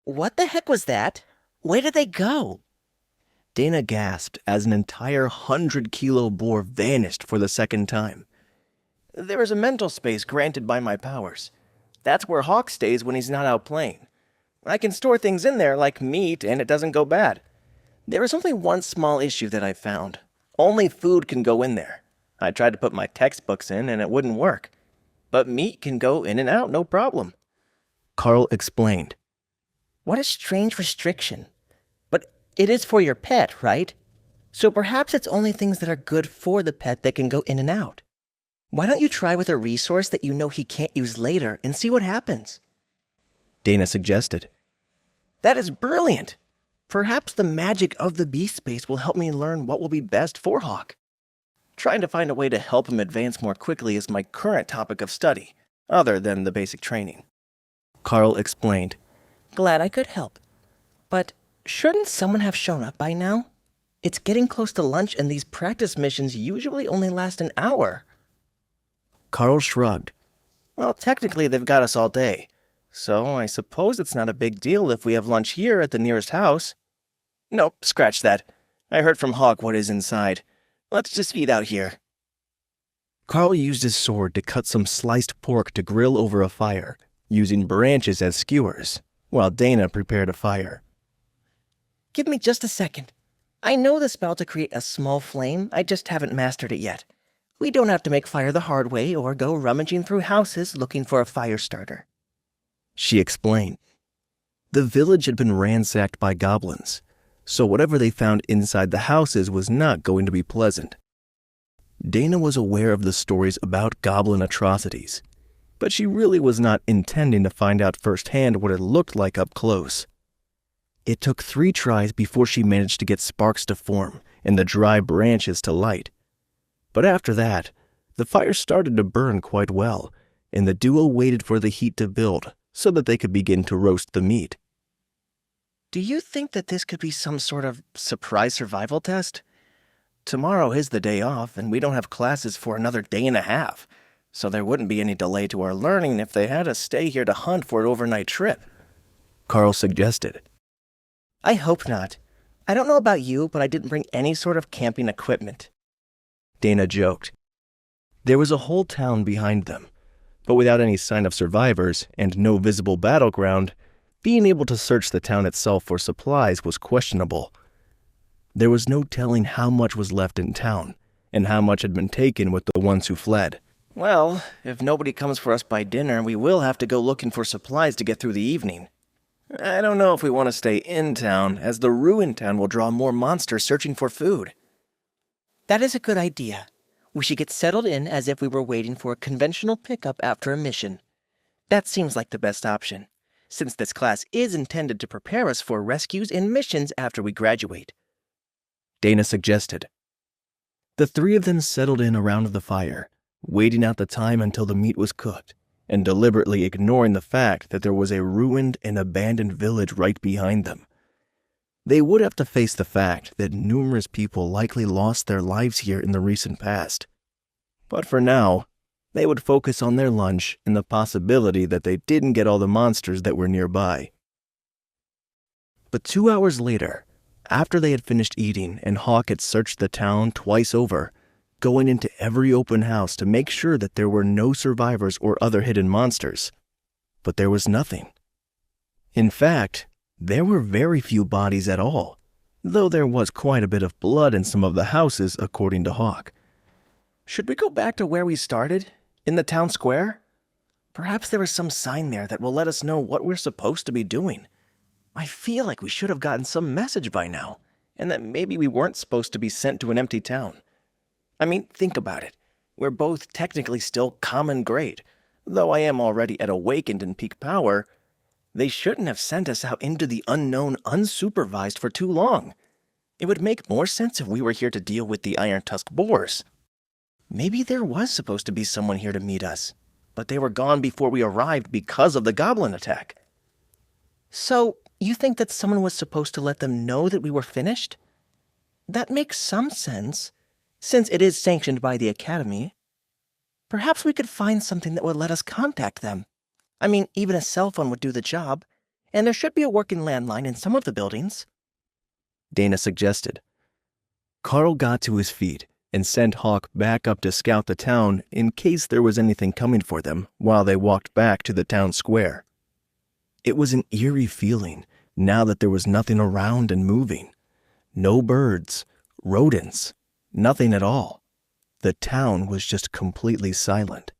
What the heck was that? Where did they go? Dana gasped as an entire 100-kilo boar vanished for the second time. There is a mental space granted by my powers. That's where Hawk stays when he's not out playing. I can store things in there like meat and it doesn't go bad. There is only one small issue that I found. Only food can go in there. I tried to put my textbooks in and it wouldn't work. But meat can go in and out, no problem. Karl explained. What a strange restriction. But it is for your pet, right? So perhaps it's only things that are good for the pet that can go in and out. Why don't you try with a resource that you know he can't use later and see what happens? Dana suggested. That is brilliant. Perhaps the magic of the beast space will help me learn what will be best for Hawk. Trying to find a way to help him advance more quickly is my current topic of study, other than the basic training. Karl explained. Glad I could help. But shouldn't someone have shown up by now? It's getting close to lunch and these practice missions usually only last an hour. Karl shrugged. Well, technically they've got us all day, so I suppose it's not a big deal if we have lunch here at the nearest house. Nope, scratch that. I heard from Hawk what is inside. Let's just eat out here. Karl used his sword to cut some sliced pork to grill over a fire, using branches as skewers, while Dana prepared a fire. Give me just a second. I know the spell to create a small flame, I just haven't mastered it yet. We don't have to make fire the hard way or go rummaging through houses looking for a fire starter. She explained. The village had been ransacked by goblins, so whatever they found inside the houses was not going to be pleasant. Dana was aware of the stories about goblin atrocities, but she really was not intending to find out firsthand what it looked like up close. It took 3 tries before she managed to get sparks to form and the dry branches to light. But after that, the fire started to burn quite well, and the duo waited for the heat to build so that they could begin to roast the meat. Do you think that this could be some sort of surprise survival test? Tomorrow is the day off, and we don't have classes for another day and a half, so there wouldn't be any delay to our learning if they had us stay here to hunt for an overnight trip. Karl suggested. I hope not. I don't know about you, but I didn't bring any sort of camping equipment. Dana joked. There was a whole town behind them, but without any sign of survivors and no visible battleground, being able to search the town itself for supplies was questionable. There was no telling how much was left in town, and how much had been taken with the ones who fled. Well, if nobody comes for us by dinner, we will have to go looking for supplies to get through the evening. I don't know if we want to stay in town, as the ruined town will draw more monsters searching for food. That is a good idea. We should get settled in as if we were waiting for a conventional pickup after a mission. That seems like the best option, since this class is intended to prepare us for rescues and missions after we graduate. Dana suggested. The 3 of them settled in around the fire, waiting out the time until the meat was cooked, and deliberately ignoring the fact that there was a ruined and abandoned village right behind them. They would have to face the fact that numerous people likely lost their lives here in the recent past. But for now, they would focus on their lunch and the possibility that they didn't get all the monsters that were nearby. But 2 hours later, after they had finished eating and Hawk had searched the town twice over, going into every open house to make sure that there were no survivors or other hidden monsters, but there was nothing. In fact, there were very few bodies at all, though there was quite a bit of blood in some of the houses, according to Hawk. Should we go back to where we started, in the town square? Perhaps there is some sign there that will let us know what we're supposed to be doing. I feel like we should have gotten some message by now, and that maybe we weren't supposed to be sent to an empty town. I mean, think about it. We're both technically still common grade. Though I am already at awakened and peak power, they shouldn't have sent us out into the unknown unsupervised for too long. It would make more sense if we were here to deal with the iron-tusked boars. Maybe there was supposed to be someone here to meet us, but they were gone before we arrived because of the goblin attack. So, you think that someone was supposed to let them know that we were finished? That makes some sense, since it is sanctioned by the Academy. Perhaps we could find something that would let us contact them. I mean, even a cell phone would do the job, And there should be a working landline in some of the buildings, Dana suggested. Karl got to his feet and sent Hawk back up to scout the town in case there was anything coming for them while they walked back to the town square. It was an eerie feeling now that there was nothing around and moving. No birds, rodents, nothing at all. The town was just completely silent.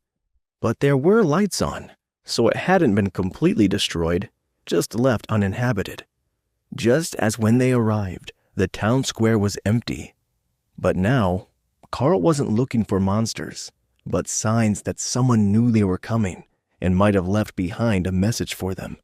But there were lights on, so it hadn't been completely destroyed, just left uninhabited. Just as when they arrived, the town square was empty. But now, Karl wasn't looking for monsters, but signs that someone knew they were coming and might have left behind a message for them.